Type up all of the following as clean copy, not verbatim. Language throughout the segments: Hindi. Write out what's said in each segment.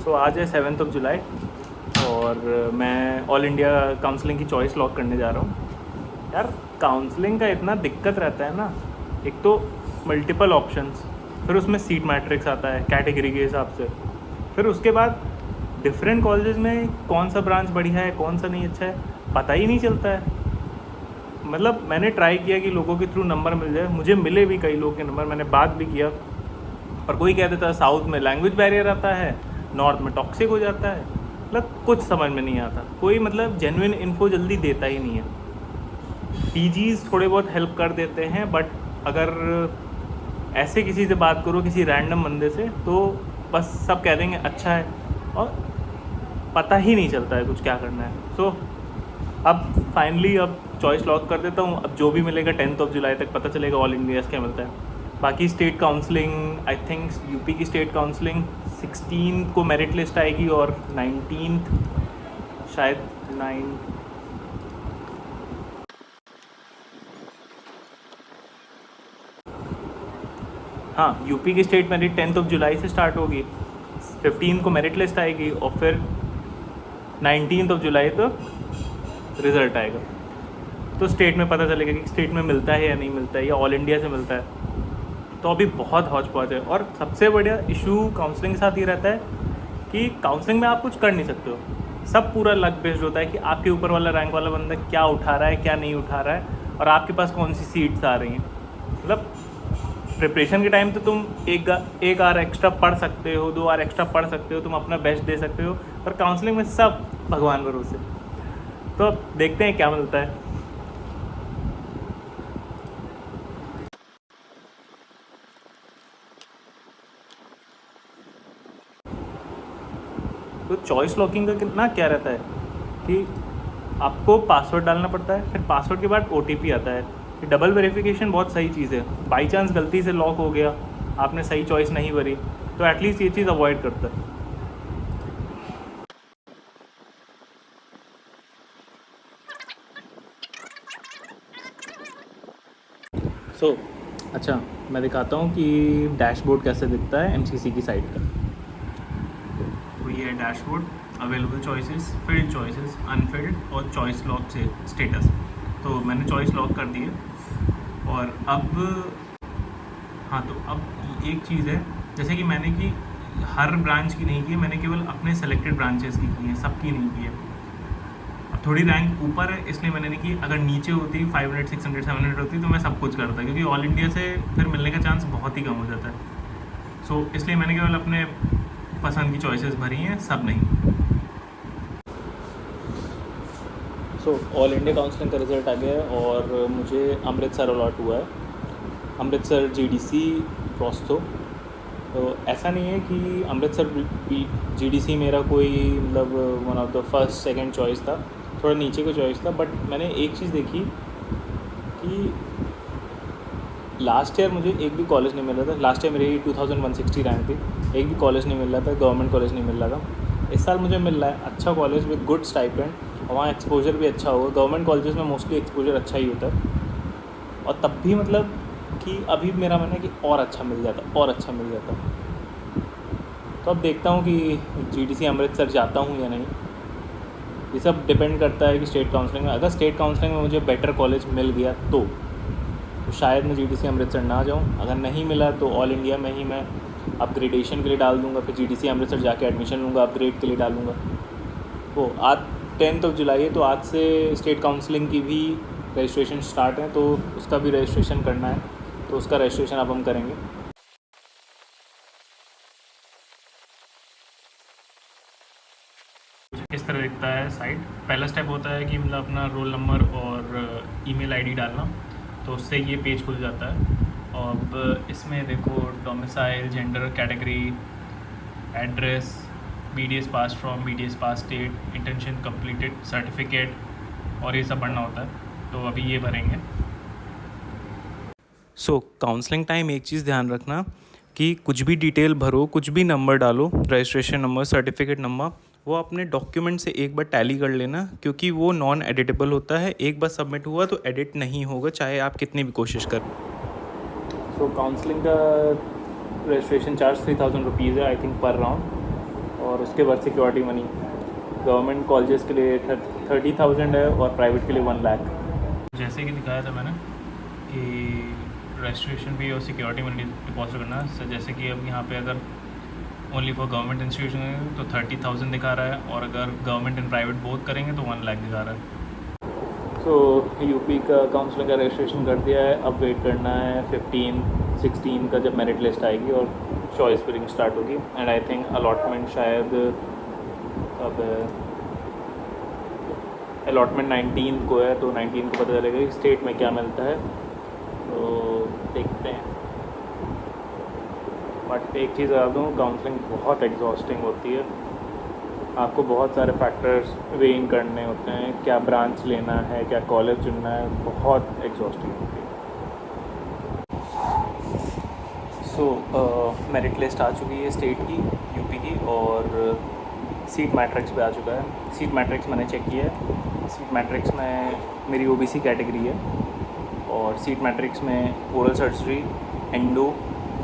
सो आज है 7 जुलाई और मैं ऑल इंडिया काउंसलिंग की चॉइस लॉक करने जा रहा हूँ। यार काउंसलिंग का इतना दिक्कत रहता है ना, एक तो मल्टीपल ऑप्शंस, फिर उसमें सीट मैट्रिक्स आता है कैटेगरी के हिसाब से, फिर उसके बाद डिफरेंट कॉलेजेस में कौन सा ब्रांच बढ़िया है कौन सा नहीं अच्छा है पता ही नहीं चलता है। मतलब मैंने ट्राई किया कि लोगों के थ्रू नंबर मिल जाए, मुझे मिले भी कई लोगों के नंबर, मैंने बात भी किया, और कोई कह देता है साउथ में लैंग्वेज बैरियर आता है, नॉर्थ में टॉक्सिक हो जाता है। मतलब कुछ समझ में नहीं आता, कोई मतलब जेन्युइन इन्फो जल्दी देता ही नहीं है। पीजीज थोड़े बहुत हेल्प कर देते हैं, बट अगर ऐसे किसी से बात करो किसी रैंडम बंदे से तो बस सब कह देंगे अच्छा है, और पता ही नहीं चलता है कुछ क्या करना है। सो अब फाइनली अब चॉइस लॉक कर देता हूँ। अब जो भी मिलेगा 10 जुलाई तक पता चलेगा ऑल इंडिया क्या मिलता है। बाकी state counselling, I think UP की स्टेट काउंसलिंग 16 को मेरिट लिस्ट आएगी और 19 शायद 9 हाँ, यूपी की स्टेट मेरिट 10 जुलाई से स्टार्ट होगी, 15 को मेरिट लिस्ट आएगी और फिर 19 जुलाई तक रिज़ल्ट आएगा। तो स्टेट में पता चलेगा कि स्टेट में मिलता है या नहीं मिलता है, या ऑल इंडिया से मिलता है। तो अभी बहुत हौच पौच है, और सबसे बढ़िया इशू काउंसलिंग के साथ ये रहता है कि काउंसलिंग में आप कुछ कर नहीं सकते हो, सब पूरा लक बेस्ड होता है कि आपके ऊपर वाला रैंक वाला बंदा क्या उठा रहा है क्या नहीं उठा रहा है, और आपके पास कौन सी सीट्स आ रही हैं। मतलब प्रिपरेशन के टाइम तो तुम एक आर एक्स्ट्रा पढ़ सकते हो, 2 आर एक्स्ट्रा पढ़ सकते हो, तुम अपना बेस्ट दे सकते हो, पर काउंसलिंग में सब भगवान भरोसे। तो अब देखते हैं क्या मिलता है। तो चॉइस लॉकिंग का कितना क्या रहता है कि आपको पासवर्ड डालना पड़ता है, फिर पासवर्ड के बाद OTP आता है। ये डबल वेरिफिकेशन बहुत सही चीज़ है। बाई चांस गलती से लॉक हो गया, आपने सही चॉइस नहीं भरी, तो एटलीस्ट ये चीज़ अवॉइड करता है। अच्छा, मैं दिखाता हूँ कि डैशबोर्ड कैसे दिखता है MCC की साइट का। तो ये है dashboard, available choices, field choices, Anfield और चॉइस लॉक से स्टेटस। तो मैंने चॉइस लॉक कर दी है। और अब हाँ, तो अब एक चीज़ है, जैसे कि मैंने की हर ब्रांच की नहीं की, मैंने केवल अपने सेलेक्टेड ब्रांचेस की है, सबकी नहीं की है। अब थोड़ी रैंक ऊपर है इसलिए मैंने नहीं की, अगर नीचे होती 500 600 700 होती तो मैं सब कुछ करता, क्योंकि ऑल इंडिया से फिर मिलने का चांस बहुत ही कम हो जाता है। सो इसलिए मैंने केवल अपने पसंद की चॉइसेस भरी हैं, सब नहीं। सो ऑल इंडिया काउंसलिंग का रिज़ल्ट आ गया है और मुझे अमृतसर अलॉट हुआ है, अमृतसर GDC प्रोस्थो। तो ऐसा नहीं है कि अमृतसर GDC मेरा कोई मतलब one of the first second choice था, थोड़ा नीचे का चॉइस था। बट मैंने एक चीज़ देखी कि लास्ट ईयर मुझे एक भी कॉलेज नहीं मिल रहा था। लास्ट ईयर मेरी 2160 रैंक थी, एक भी कॉलेज नहीं मिल रहा था, गवर्नमेंट कॉलेज नहीं मिल रहा था। इस साल मुझे मिल रहा है अच्छा कॉलेज विद गुड स्टाइपेंड, और वहाँ एक्सपोजर भी अच्छा होगा। गवर्नमेंट कॉलेजेस में मोस्टली एक्सपोजर अच्छा ही होता है, और तब भी मतलब कि अभी मेरा मन है कि और अच्छा मिल जाता, और अच्छा मिल जाता। तो अब देखता हूँ कि GDC अमृतसर जाता हूँ या नहीं। ये सब डिपेंड करता है कि स्टेट काउंसलिंग में, अगर स्टेट काउंसलिंग में मुझे बेटर कॉलेज मिल गया तो शायद मैं GDC अमृतसर ना जाऊँ। अगर नहीं मिला तो ऑल इंडिया में ही मैं अपग्रेडेशन के लिए डाल दूँगा, फिर GDC अमृतसर जाके एडमिशन लूँगा, अपग्रेड के लिए डालूँगा। तो आज 10 जुलाई है, तो आज से स्टेट काउंसलिंग की भी रजिस्ट्रेशन स्टार्ट है, तो उसका भी रजिस्ट्रेशन करना है, तो उसका रजिस्ट्रेशन अब हम करेंगे। इस तरह दिखता है साइट। पहला स्टेप होता है कि मतलब अपना रोल नंबर और ईमेल आईडी डालना, तो उससे ये पेज खुल जाता है। और अब इसमें देखो domicile, gender, category, address, BDS pass from, BDS pass state, internship completed, certificate, और ये सब भरना होता है। तो अभी ये भरेंगे। काउंसलिंग टाइम एक चीज़ ध्यान रखना कि कुछ भी डिटेल भरो, कुछ भी नंबर डालो, रजिस्ट्रेशन नंबर, सर्टिफिकेट नंबर, वो अपने डॉक्यूमेंट से एक बार टैली कर लेना, क्योंकि वो नॉन एडिटेबल होता है। एक बार सबमिट हुआ तो एडिट नहीं होगा, चाहे आप कितनी भी कोशिश करें। काउंसलिंग का रजिस्ट्रेशन चार्ज 3000 रुपीज़ है आई थिंक पर राउंड, और और उसके बाद सिक्योरिटी मनी। गवर्नमेंट कॉलेजेस के लिए 30,000 है और प्राइवेट के लिए 1 लाख। जैसे कि दिखाया था मैंने कि रजिस्ट्रेशन फी और सिक्योरिटी मनी डिपॉजिट करना। जैसे कि अब यहाँ पे अगर ओनली फॉर गवर्नमेंट इंस्टीट्यूशन है तो 30,000 दिखा रहा है, और अगर गवर्नमेंट एंड प्राइवेट बोथ करेंगे तो 1 लाख दिखा रहा है। सो यूपी का काउंसलिंग का रजिस्ट्रेशन कर दिया है। अब वेट करना है 15-16 का जब मेरिट लिस्ट आएगी और चॉइस फिलिंग स्टार्ट होगी। एंड आई थिंक अलॉटमेंट शायद कब है, अलॉटमेंट 19 को है, तो 19 को पता चलेगा कि स्टेट में क्या मिलता है, तो देखते हैं। बट एक चीज़ बता दूँ, काउंसलिंग बहुत एग्जॉस्टिंग होती है। आपको बहुत सारे फैक्टर्स वेइ इन करने होते हैं, क्या ब्रांच लेना है, क्या कॉलेज चुनना है, बहुत एग्जॉस्टिंग होती है। सो मेरिट लिस्ट आ चुकी है स्टेट की, यूपी की, और सीट मैट्रिक्स पे आ चुका है। सीट मैट्रिक्स मैंने चेक किया है। सीट मैट्रिक्स में मेरी ओबीसी कैटेगरी है, और सीट मैट्रिक्स में oral surgery, endo,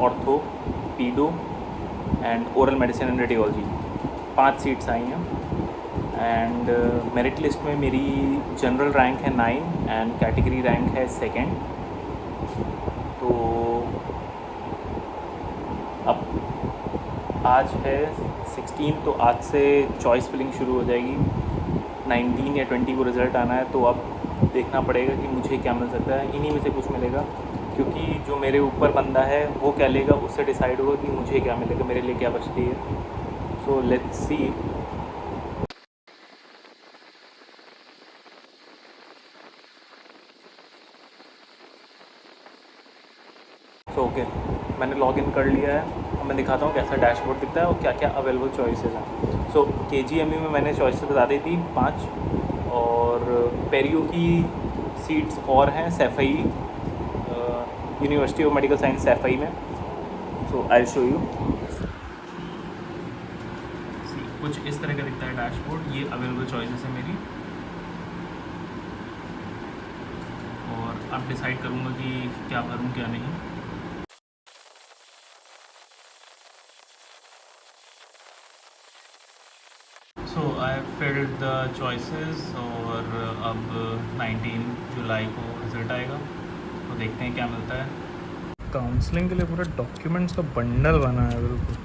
ortho, pedo and oral medicine and radiology 5 seats आई हैं। एंड मेरिट लिस्ट में मेरी जनरल रैंक है 9 एंड कैटेगरी रैंक है 2nd। तो अब आज है 16, तो आज से चॉइस फिलिंग शुरू हो जाएगी। 19 या 20 को रिज़ल्ट आना है, तो अब देखना पड़ेगा कि मुझे क्या मिल सकता है। इन्हीं में से कुछ मिलेगा, क्योंकि जो मेरे ऊपर बंदा है वो क्या लेगा उससे डिसाइड होगा कि मुझे क्या मिलेगा, मेरे लिए क्या बचती है। So let's see. So okay, मैंने लॉगिन कर लिया है। अब मैं दिखाता हूँ कैसा डैशबोर्ड दिखता है और क्या क्या अवेलेबल चॉइसेस हैं। सो केजीएमयू में मैंने चॉइसेस बता दी थी 5, और पेरियो की सीट्स और हैं Saifai, university of medical science Saifai में। सो आई शो यू। कुछ इस तरह का दिखता है डैशबोर्ड। ये अवेलेबल चॉइसेस है मेरी, और अब डिसाइड करूँगा कि क्या भरूँ क्या नहीं। सो आई फिल्ड द चॉइसेस, और अब 19 जुलाई को रिज़ल्ट आएगा, तो देखते हैं क्या मिलता है। काउंसलिंग के लिए पूरा डॉक्यूमेंट्स का बंडल बना है बिल्कुल।